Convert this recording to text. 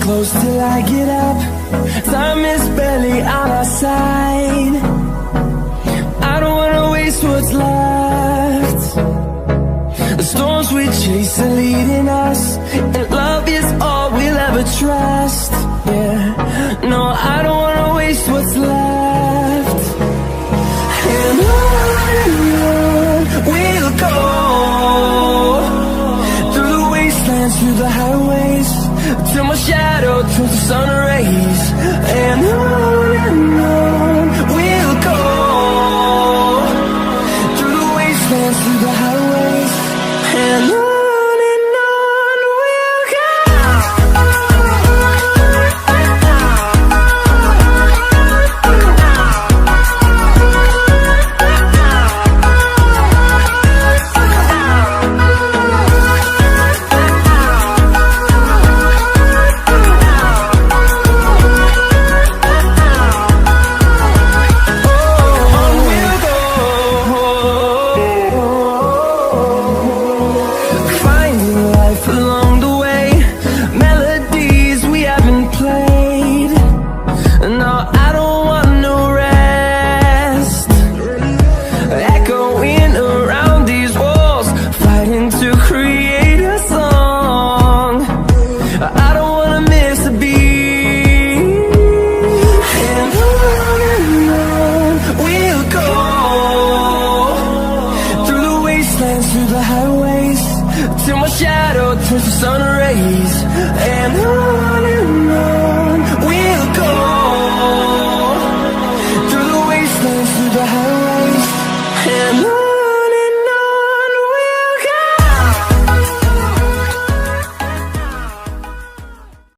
close till I get up. Time is barely on our side. I don't wanna waste what's left. The storms we chase are leading us, and love is all we'll ever trust. Yeah, no, I don't